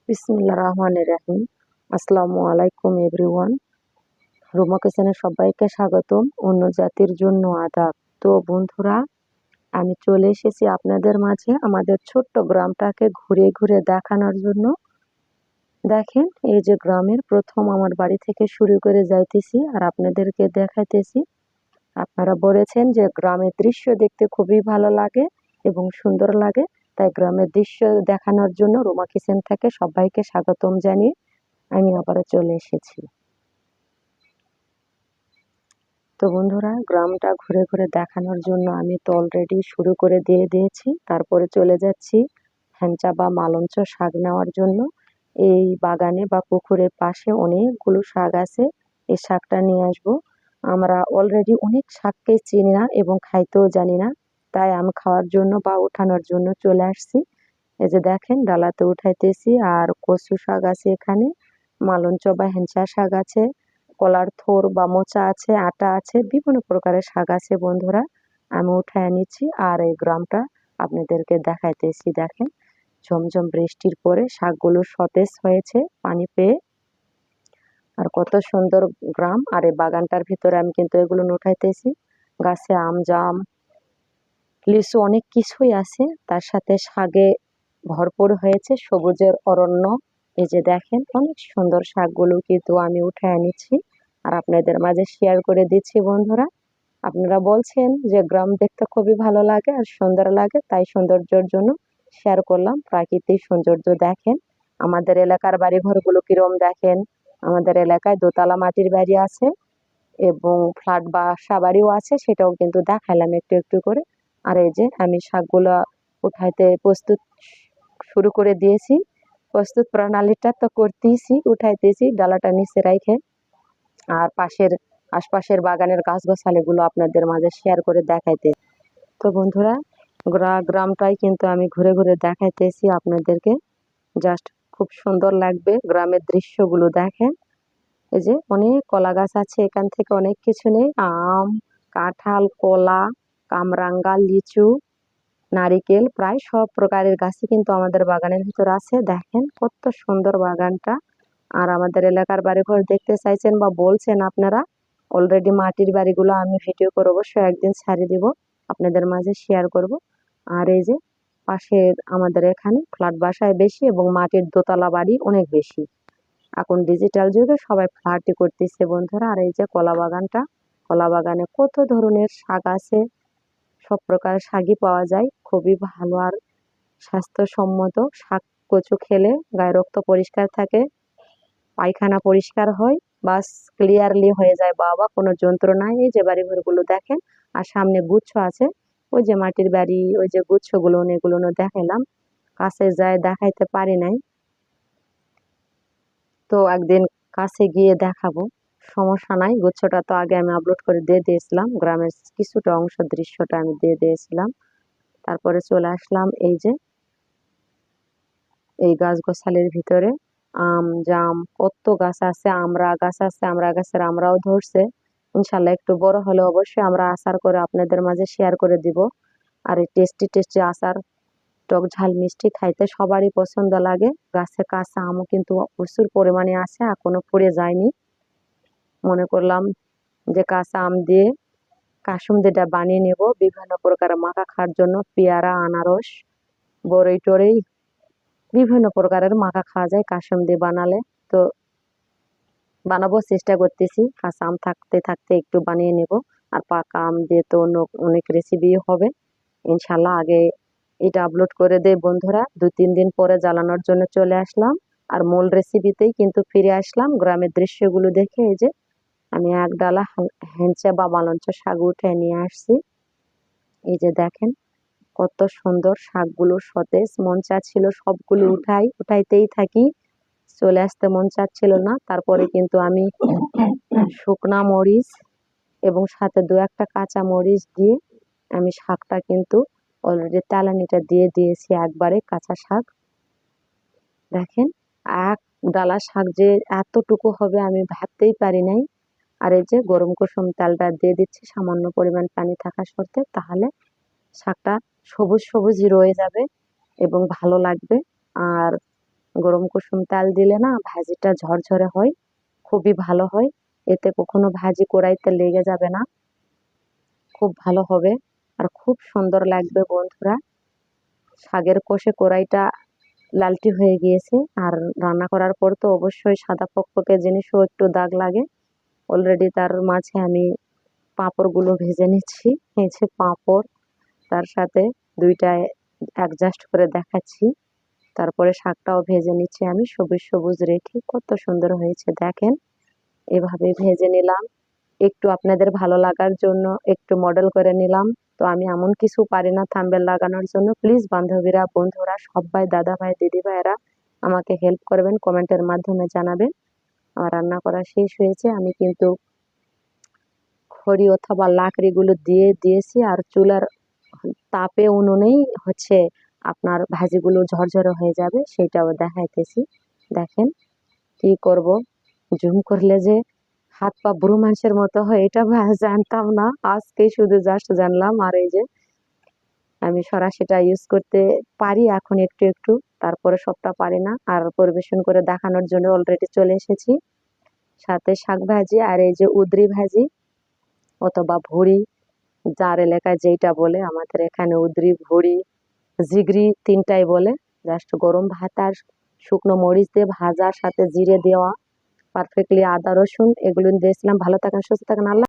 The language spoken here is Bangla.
বিসমিল্লাহির রহমানির রহিম। আসসালামু আলাইকুম এভরিওয়ান। রুমা কিচেনে সবাইকে স্বাগতম। অন্য জাতির জন্য আদাব। তো বন্ধুরা, আমি চলে এসেছি আপনাদের মাঝে আমাদের ছোট্ট গ্রামটাকে ঘুরে ঘুরে দেখানোর জন্য। দেখেন, এই যে গ্রামের প্রথম আমার বাড়ি থেকে শুরু করে যাইতেছি আর আপনাদেরকে দেখাইতেছি। আপনারা বলেছেন যে গ্রামের দৃশ্য দেখতে খুবই ভালো লাগে এবং সুন্দর লাগে, তাই গ্রামের দৃশ্য দেখানোর জন্য রুমা কিচেন থেকে সবাইকে স্বাগতম জানিয়ে আমি আবারও চলে এসেছি। তো বন্ধুরা, গ্রামটা ঘুরে ঘুরে দেখানোর জন্য আমি তো অলরেডি শুরু করে দিয়েছি। তারপরে চলে যাচ্ছি হেঞ্চা বা মালঞ্চ শাক নেওয়ার জন্য। এই বাগানে বা পুকুরের পাশে অনেকগুলো শাক আছে, এই শাকটা নিয়ে আসবো। আমরা অলরেডি অনেক শাককে চিনি না এবং খাইতেও জানি না, তাই আমি খাওয়ার জন্য বা উঠানোর জন্য চলে আসছি। এই যে দেখেন, ডালাতে উঠাইতেছি। আর কচু শাক আছে এখানে, মালঞ্চ বা হেঞ্চা শাক আছে, কলার থোর বা মোচা আছে, আটা আছে, বিভিন্ন প্রকারের শাক আছে বন্ধুরা। আমি উঠায় নিচ্ছি আর এই গ্রামটা আপনাদেরকে দেখাইতেছি। দেখেন, ঝমঝম বৃষ্টির পরে শাকগুলো সতেজ হয়েছে পানি পেয়ে। আর কত সুন্দর গ্রাম। আর এই বাগানটার ভিতরে আমি কিন্তু এগুলো উঠাইতেছি। গাছে আম, জাম, লিচু অনেক কিছুই আছে, তার সাথে শাকে ভরপুর হয়েছে, সবুজের অরণ্য। এই যে দেখেন, অনেক সুন্দর শাকগুলো কিন্তু আমি উঠে এনেছি আর আপনাদের মাঝে শেয়ার করে দিচ্ছি বন্ধুরা। আপনারা বলছেন যে গ্রাম দেখতে খুবই ভালো লাগে আর সুন্দর লাগে, তাই সৌন্দর্যের জন্য শেয়ার করলাম। প্রাকৃতিক সৌন্দর্য দেখেন, আমাদের এলাকার বাড়ি ঘরগুলো কিরম দেখেন। আমাদের এলাকায় দোতলা মাটির বাড়ি আছে এবং ফ্ল্যাট বাসা বাড়িও আছে, সেটাও কিন্তু দেখালাম একটু একটু করে। আর এই যে আমি শাকগুলো উঠাইতে প্রস্তুত শুরু করে দিয়েছি। প্রস্তুত প্রণালীটা তো করতেইছি, উঠাইতেছি ডালাটা নিচে রাখে। আর আশপাশের বাগানের গাছগাছালিগুলো আপনাদের মাঝে শেয়ার করে দেখাইতে। তো বন্ধুরা, গ্রামটাই কিন্তু আমি ঘুরে ঘুরে দেখাইতেছি আপনাদেরকে। জাস্ট খুব সুন্দর লাগবে গ্রামের দৃশ্যগুলো দেখেন। এই যে অনেক কলা গাছ আছে, এখান থেকে অনেক কিছু নেই। আম, কাঁঠাল, কলা, কামরাঙ্গা, লিচু, নারিকেল, প্রায় সব প্রকারের গাছই কিন্তু আমাদের বাগানের ভিতর আছে। দেখেন কত সুন্দর বাগানটা। আর আমাদের এলাকার বাড়িঘর দেখতে চাইছেন বা বলছেন আপনারা, অলরেডি মাটির বাড়িগুলো আমি ভিডিও করে অবশ্যই একদিন ছাড়িয়ে দিব, আপনাদের মাঝে শেয়ার করব। আর এই যে পাশের আমাদের এখানে ফ্ল্যাট বাসায় বেশি এবং মাটির দোতলা বাড়ি অনেক বেশি। এখন ডিজিটাল যুগে সবাই ফ্ল্যাটই করতেছে বন্ধুরা। আর এই যে কলা বাগানটা, কলা বাগানে কত ধরনের শাক আছে, সব প্রকার শাকই পাওয়া যায়। খুবই ভালো আর স্বাস্থ্যসম্মত শাক। কচু খেলে গায়ে রক্ত পরিষ্কার থাকে, পায়খানা পরিষ্কার হয়, বাস ক্লিয়ারলি হয়ে যায়, বাবা কোনো যন্ত্রণায়। এই যে বাড়ি ঘরগুলো দেখেন, আর সামনে গুচ্ছ আছে, ওই যে মাটির বাড়ি, ওই যে গুচ্ছগুলো এগুলো দেখালাম, কাছে যায় দেখাইতে পারি নাই। তো একদিন কাছে গিয়ে দেখাবো, সমস্যা নাই। গুচ্ছটা তো আগে আমি আপলোড করে দিয়ে দিয়েছিলাম, গ্রামের কিছুটা অংশ দৃশ্যটা আমি দিয়ে দিয়েছিলাম। তারপরে চলে আসলাম এই যে এই গাছ গোছালির ভিতরে। আম, জাম, কত গাছ আছে, আমড়া গাছ আছে, আমড়া গাছের আমরাও ধরছে। ইনশাল্লাহ একটু বড় হলে অবশ্যই আমরা আচার করে আপনাদের মাঝে শেয়ার করে দিব। আর এই টেস্টি টেস্টি আচার, টক ঝাল মিষ্টি খাইতে সবারই পছন্দ লাগে। গাছে কাঁচা আমও কিন্তু প্রচুর পরিমাণে আছে, এখনো পুড়ে যায়নি। মনে করলাম যে কাঁচা আম দিয়ে কাসুন্দিটা বানিয়ে নেব বিভিন্ন প্রকার মাখা খাওয়ার জন্য। পেয়ারা, আনারস, বরই টরই বিভিন্ন প্রকারের মাখা খাওয়া যায় কাসুন্দি বানালে। তো বানাবো, চেষ্টা করতেছি। কাঁচা আম থাকতে থাকতে একটু বানিয়ে নেব। আর পাকা আম দিয়ে তো অন্য অনেক রেসিপি হবে ইনশাল্লাহ। আগে এটা আপলোড করে দেই বন্ধুরা, 2-3 দিন পরে জ্বালানোর জন্য চলে আসলাম। আর মূল রেসিপিতেই কিন্তু ফিরে আসলাম গ্রামের দৃশ্যগুলো দেখে। এই যে আমি এক ডালা হেঞ্চা বা মালঞ্চ শাক উঠে নিয়ে আসছি। এই যে দেখেন কত সুন্দর শাকগুলো, সতেজ। মন চাচ্ছিল সবগুলো উঠাইতেই থাকি, চলে আসতে মন চাচ্ছিল না। তারপরে কিন্তু আমি শুকনা মরিচ এবং সাথে 2-1টা কাঁচা মরিচ দিয়ে আমি শাকটা কিন্তু অলরেডি তেলানিটা দিয়ে দিয়েছি একবারে। কাঁচা শাক দেখেন, এক ডালা শাক যে এতটুকু হবে আমি ভাবতেই পারি নাই। আর এই যে গরম কুসুম তেলটা দিয়ে দিচ্ছি সামান্য পরিমাণ পানি থাকা সত্ত্বে, তাহলে শাকটা সবুজ সবুজই রয়ে যাবে এবং ভালো লাগবে। আর গরম কুসুম তেল দিলে না ভাজিটা ঝরঝরে হয়, খুবই ভালো হয়। এতে কখনো ভাজি কড়াইতে লেগে যাবে না, খুব ভালো হবে আর খুব সুন্দর লাগবে বন্ধুরা। শাকের কষে কড়াইটা লালটি হয়ে গিয়েছে, আর রান্না করার পর তো অবশ্যই সাদা ফকফকে জিনিসও একটু দাগ লাগে। অলরেডি তার মাঝে আমি পাঁপড়গুলো ভেজে নিচ্ছি, এই যে পাঁপড়, তার সাথে দুইটা অ্যাডজাস্ট করে দেখাচ্ছি। তারপরে শাকটাও ভেজে নিচ্ছি আমি সবুজ সবুজ রেখে, কত সুন্দর হয়েছে দেখেন। এভাবে ভেজে নিলাম, একটু আপনাদের ভালো লাগার জন্য একটু মডেল করে নিলাম। তো আমি এমন কিছু পারি না থাম্বনেল লাগানোর জন্য, প্লিজ বান্ধবীরা বন্ধুরা সবাই দাদা ভাই দিদি ভাইয়েরা আমাকে হেল্প করবেন, কমেন্টের মাধ্যমে জানাবেন। আমার রান্না করা শেষ হয়েছে, আমি কিন্তু খড়ি অথবা লাকড়িগুলো দিয়েছি, আর চুলার তাপে উনুনেই হচ্ছে আপনার ভাজিগুলো ঝরঝরে হয়ে যাবে, সেটাও দেখাইতেছি। দেখেন কি করব, জুম করলে যে হাত পা বুড়ো মানুষের মতো হয় এটা জানতাম না, আজকেই শুধু জাস্ট জানলাম। আর এই যে আমি সরাসিটা ইউজ করতে পারি এখন একটু একটু, তারপরে সবটা পারি না। আর পরিবেশন করে দেখানোর জন্য অলরেডি চলে এসেছি, সাথে শাক ভাজি আর এই যে উদ্রি ভাজি অথবা ভুড়ি, যার এলাকায় যেইটা বলে, আমাদের এখানে উদ্রি ভুড়ি জিগরি তিনটাই বলে। জাস্ট গরম ভাত আর শুকনো মরিচ দিয়ে ভাজার সাথে জিরে দেওয়া, পারফেক্টলি আদা রসুন এগুলো দিয়েছিলাম। ভালো থাকেন, সুস্থ থাকেন, আল্লাহ।